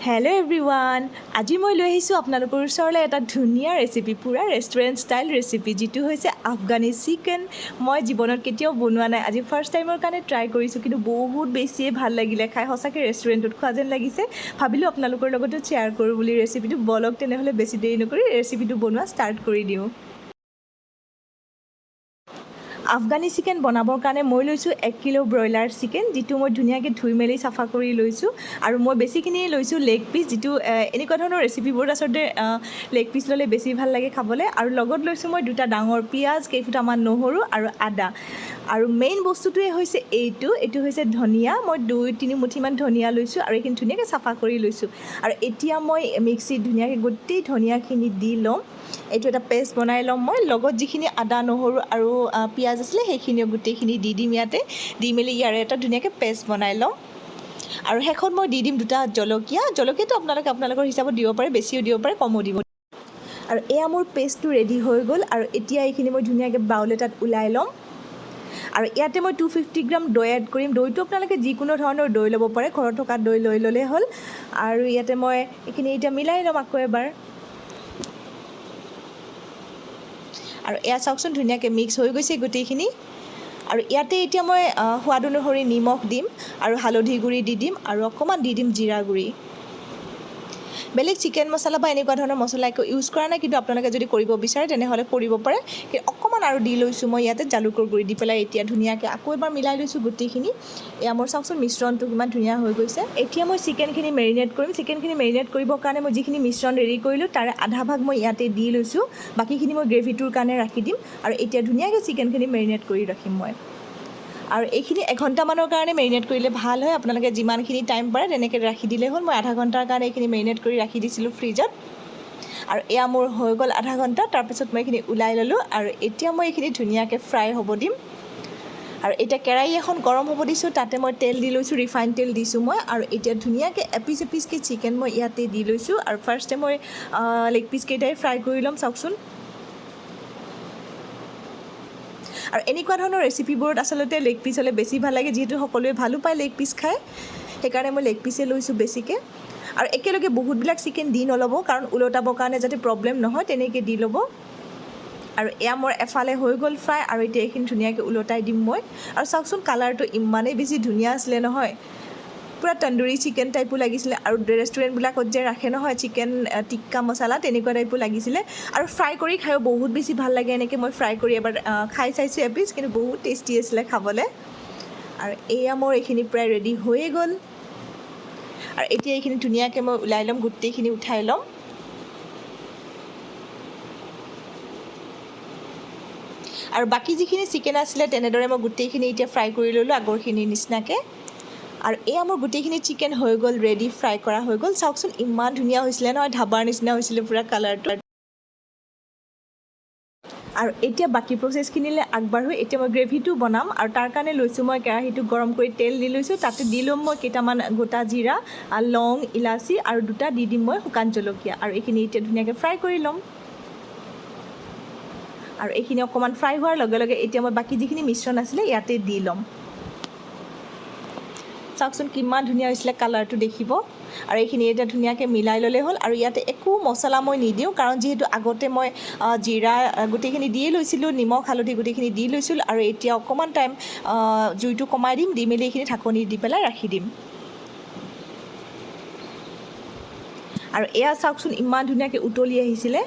Hello' everyone, আজি মই লৈ আহিছোঁ আপোনালোকৰ ওচৰলৈ এটা ধুনীয়া ৰেচিপি, পূৰা ৰেষ্টুৰেণ্ট ষ্টাইল ৰেচিপি, যিটো হৈছে আফগানী চিকেন। মই জীৱনত কেতিয়াও বনোৱা নাই, আজি ফাৰ্ষ্ট টাইমৰ কাৰণে ট্ৰাই কৰিছোঁ, কিন্তু বহুত বেছিয়ে ভাল লাগিলে খাই। সঁচাকৈ ৰেষ্টুৰেণ্টত খোৱা যেন লাগিছে। ভাবিলোঁ আপোনালোকৰ লগতো শ্বেয়াৰ কৰোঁ বুলি ৰেচিপিটো। বলক তেনেহ'লে বেছি দেৰি নকৰি ৰেচিপিটো বনোৱা ষ্টাৰ্ট কৰি দিওঁ। আফগানী চিকেন বনাবৰ কাৰণে মই লৈছোঁ 1 কিলো ব্ৰইলাৰ চিকেন, যিটো মই ধুনীয়াকৈ ধুই মেলি চাফা কৰি লৈছোঁ। আৰু মই বেছিখিনি লৈছোঁ লেগ পিচ, যিটো এনেকুৱা ধৰণৰ ৰেচিপিবোৰত আচলতে লেগ পিচ ল'লে বেছি ভাল লাগে খাবলৈ। আৰু লগত লৈছোঁ মই 2টা ডাঙৰ পিঁয়াজ, কেইফুটামান নহৰু আৰু আদা। আৰু মেইন বস্তুটোৱে হৈছে এইটো হৈছে ধনিয়া। মই 2-3 মুঠিমান ধনিয়া লৈছোঁ আৰু এইখিনি ধুনীয়াকৈ চাফা কৰি লৈছোঁ। আৰু এতিয়া মই মিক্সিত ধুনীয়াকৈ গোটেই ধনিয়াখিনি দি ল'ম। এইটো এটা পেষ্ট বনাই ল'ম মই। লগত যিখিনি আদা, নহৰু আৰু পিঁয়াজ আছিলে সেইখিনিও গোটেইখিনি দি দিম ইয়াতে। দি মেলি ইয়াৰে এটা ধুনীয়াকৈ পেষ্ট বনাই ল'ম। আৰু শেষত মই দি দিম 2টা জলকীয়া। জলকীয়াটো আপোনালোকৰ হিচাপত দিব পাৰে, বেছিও দিব পাৰে, কমো দিব। আৰু এয়া মোৰ পেষ্টটো ৰেডি হৈ গ'ল। আৰু এতিয়া এইখিনি মই ধুনীয়াকৈ বাউল এটাত ওলাই ল'ম। আৰু ইয়াতে মই 250 গ্ৰাম দৈ এড কৰিম। দৈটো আপোনালোকে যিকোনো ধৰণৰ দৈ ল'ব পাৰে, ঘৰত থকা দৈ লৈ ল'লেই হ'ল। আৰু ইয়াতে মই এইখিনি এতিয়া মিলাই ল'ম আকৌ এবাৰ। আৰু এয়া চাওকচোন, ধুনীয়াকৈ মিক্স হৈ গৈছে গোটেইখিনি। আৰু ইয়াতে এতিয়া মই সোৱাদ অনুসৰি নিমখ দিম আৰু হালধি গুড়ি দি দিম আৰু অকণমান দি দিম জিৰা গুড়ি। বেলেগ চিকেন মছলা বা এনেকুৱা ধৰণৰ মছলা একো ইউজ কৰা নাই, কিন্তু আপোনালোকে যদি কৰিব বিচাৰে তেনেহ'লে কৰিব পাৰে। অকণমান আৰু দি লৈছোঁ মই ইয়াতে জালুকৰ গুড়ি দি পেলাই। এতিয়া ধুনীয়াকৈ আকৌ এবাৰ মিলাই লৈছোঁ গোটেইখিনি। এয়া মোৰ চাওকচোন মিশ্ৰণটো কিমান ধুনীয়া হৈ গৈছে। এতিয়া মই চিকেনখিনি মেৰিনেট কৰিম। চিকেনখিনি মেৰিনেট কৰিবৰ কাৰণে মই যিখিনি মিশ্ৰণ ৰেডি কৰিলোঁ তাৰে আধা ভাগ মই ইয়াতে দি লৈছোঁ। বাকীখিনি মই গ্ৰেভিটোৰ কাৰণে ৰাখি দিম। আৰু এতিয়া ধুনীয়াকৈ চিকেনখিনি মেৰিনেট কৰি ৰাখিম মই। আৰু এইখিনি 1 ঘণ্টামানৰ কাৰণে মেৰিনেট কৰিলে ভাল হয়। আপোনালোকে যিমানখিনি টাইম পাৰে তেনেকৈ ৰাখি দিলেই হ'ল। মই আধা ঘণ্টাৰ কাৰণে এইখিনি মেৰিনেট কৰি ৰাখি দিছিলোঁ ফ্ৰিজত। আৰু এয়া মোৰ হৈ গ'ল আধা ঘণ্টা। তাৰপিছত মই এইখিনি ওলাই ল'লোঁ। আৰু এতিয়া মই এইখিনি ধুনীয়াকৈ ফ্ৰাই হ'ব দিম। আৰু এতিয়া কেৰাহী এখন গৰম হ'ব দিছোঁ। তাতে মই তেল দি লৈছোঁ, ৰিফাইন তেল দিছোঁ মই। আৰু এতিয়া ধুনীয়াকৈ এপিচকৈ চিকেন মই ইয়াতে দি লৈছোঁ। আৰু ফাৰ্ষ্টে মই লেগ পিচকেইটাই ফ্ৰাই কৰি ল'ম, চাওকচোন। আৰু এনেকুৱা ধৰণৰ ৰেচিপিবোৰত আচলতে লেগ পিচ হ'লে বেছি ভাল লাগে, যিহেতু সকলোৱে ভালো পায় লেগ পিচ খাই। সেইকাৰণে মই লেগ পিচে লৈছোঁ বেছিকৈ। আৰু একেলগে বহুতবিলাক চিকেন দি নল'ব, কাৰণ ওলটাবৰ কাৰণে যাতে প্ৰব্লেম নহয় তেনেকৈ দি ল'ব। আৰু এয়া মোৰ এফালে হৈ গ'ল ফ্ৰাই। আৰু এতিয়া এইখিনি ধুনীয়াকৈ ওলটাই দিম মই। আৰু চাওকচোন, কালাৰটো ইমানেই বেছি ধুনীয়া আছিলে নহয়, পূৰা তন্দুৰী চিকেন টাইপো লাগিছিলে। আৰু ৰেষ্টুৰেণ্টবিলাকত যে ৰাখে নহয় চিকেন টিক্কা মছলা, তেনেকুৱা টাইপো লাগিছিলে। আৰু ফ্ৰাই কৰি খায়ো বহুত বেছি ভাল লাগে। এনেকৈ মই ফ্ৰাই কৰি এবাৰ খাই চাইছোঁ এপিচ, কিন্তু বহুত টেষ্টি আছিলে খাবলৈ। আৰু এয়া মোৰ এইখিনি প্ৰায় ৰেডি হৈয়ে গ'ল। আৰু এতিয়া এইখিনি ধুনীয়াকৈ মই ওলাই ল'ম, গোটেইখিনি উঠাই ল'ম। আৰু বাকী যিখিনি চিকেন আছিলে তেনেদৰে মই গোটেইখিনি এতিয়া ফ্ৰাই কৰি ল'লোঁ আগৰখিনিৰ নিচিনাকৈ। আৰু এয়া মোৰ গোটেইখিনি চিকেন হৈ গ'ল, ৰেডি, ফ্ৰাই কৰা হৈ গ'ল। চাওকচোন ইমান ধুনীয়া হৈছিলে নহয়, ধাবাৰ নিচিনা হৈছিলে পূৰা কালাৰটো। আৰু এতিয়া বাকী প্ৰচেছখিনিলৈ আগবাঢ়ো। এতিয়া মই গ্ৰেভিটো বনাম। আৰু তাৰ কাৰণে লৈছোঁ মই কেৰাহীটো গৰম কৰি তেল দি লৈছোঁ। তাতে দি ল'ম মই কেইটামান গোটা জিৰা, লং, ইলাচি আৰু 2টা দি দিম মই শুকান জলকীয়া। আৰু এইখিনি এতিয়া ধুনীয়াকৈ ফ্ৰাই কৰি ল'ম। আৰু এইখিনি অকণমান ফ্ৰাই হোৱাৰ লগে লগে এতিয়া মই বাকী যিখিনি মিশ্ৰণ আছিলে ইয়াতে দি ল'ম। চাওকচোন কিমান ধুনীয়া হৈছিলে কালাৰটো দেখিব। আৰু এইখিনি এতিয়া ধুনীয়াকৈ মিলাই ল'লেই হ'ল। আৰু ইয়াতে একো মছলা মই নিদিওঁ, কাৰণ যিহেতু আগতে মই জিৰা গোটেইখিনি দিয়ে লৈছিলোঁ, নিমখ হালধি গোটেইখিনি দি লৈছিলোঁ। আৰু এতিয়া অকণমান টাইম জুইটো কমাই দিম, দি মেলি এইখিনি ঢাকনি দি পেলাই ৰাখি দিম। আৰু এয়া চাওকচোন ইমান ধুনীয়াকৈ উতলি আহিছিলে।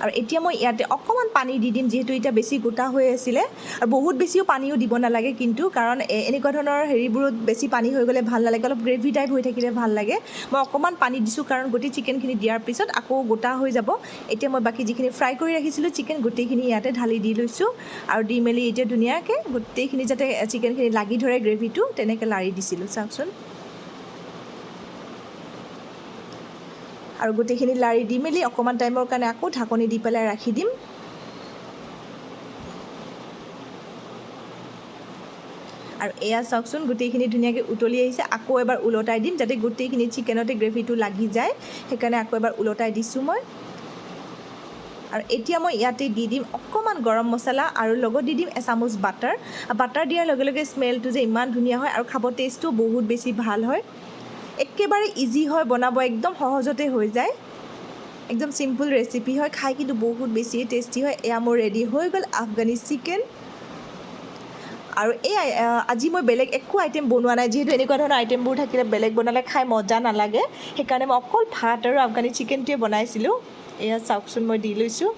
আৰু এতিয়া মই ইয়াতে অকণমান পানী দি দিম, যিহেতু এতিয়া বেছি গোটা হৈ আছিলে। আৰু বহুত বেছিও পানীও দিব নালাগে, কিন্তু কাৰণ এনেকুৱা ধৰণৰ হেৰিবোৰত বেছি পানী হৈ গ'লে ভাল নালাগে, অলপ গ্ৰেভি টাইপ হৈ থাকিলে ভাল লাগে। মই অকণমান পানী দিছোঁ, কাৰণ গোটেই চিকেনখিনি দিয়াৰ পিছত আকৌ গোটা হৈ যাব। এতিয়া মই বাকী যিখিনি ফ্ৰাই কৰি ৰাখিছিলোঁ চিকেন, গোটেইখিনি ইয়াতে ঢালি দি লৈছোঁ। আৰু দি মেলি এতিয়া ধুনীয়াকৈ গোটেইখিনি যাতে চিকেনখিনি লাগি ধৰে গ্ৰেভিটো, তেনেকৈ লাৰি দিছিলোঁ, চাওকচোন। আৰু গোটেইখিনি লাৰি দি মেলি অকণমান টাইমৰ কাৰণে আকৌ ঢাকনি দি পেলাই ৰাখি দিম। আৰু এয়া চাওকচোন গোটেইখিনি ধুনীয়াকৈ উতলি আহিছে। আকৌ এবাৰ ওলটাই দিম, যাতে গোটেইখিনি চিকেনতে গ্ৰেভিটো লাগি যায়। সেইকাৰণে আকৌ এবাৰ ওলটাই দিছোঁ মই। আৰু এতিয়া মই ইয়াতে দি দিম অকণমান গৰম মছলা আৰু লগত দি দিম এচামুচ বাটাৰ দিয়াৰ লগে লগে স্মেলটো যে ইমান ধুনীয়া হয়, আৰু খাব টেষ্টটো বহুত বেছি ভাল হয়। একেবাৰে ইজি হয় বনাব, একদম সহজতে হৈ যায়, একদম চিম্পল ৰেচিপি হয়, খাই কিন্তু বহুত বেছি টেষ্টি হয়। এয়া মোৰ ৰেডি হৈ গ'ল আফগানী চিকেন। আৰু আজি মই বেলেগ একো আইটেম বনোৱা নাই, যিহেতু এনেকুৱা ধৰণৰ আইটেমবোৰ থাকিলে বেলেগ বনালে খাই মজা নালাগে, সেইকাৰণে মই অকল ভাত আৰু আফগানী চিকেনটোৱে বনাইছিলোঁ। এয়া চাওকচোন মই দি লৈছোঁ।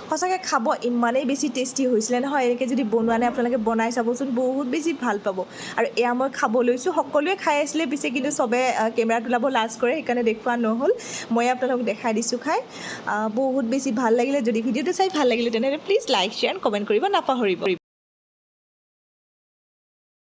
সঁচাকৈ খাব ইমানেই বেছি টেষ্টি হৈছিলে নহয়, এনেকৈ যদি বনোৱা নাই আপোনালোকে বনাই চাবচোন, বহুত বেছি ভাল পাব। আৰু এয়া মই খাব লৈছোঁ, সকলোৱে খাই আছিলে পিছে, কিন্তু চবে কেমেৰাত ওলাব লাজ কৰে, সেইকাৰণে দেখুওৱা নহ'ল। মই আপোনালোকক দেখাই দিছোঁ খাই, বহুত বেছি ভাল লাগিলে। যদি ভিডিঅ'টো চাই ভাল লাগিলে তেনেহ'লে প্লিজ লাইক, শ্বেয়াৰ, কমেণ্ট কৰিব নাপাহৰিব।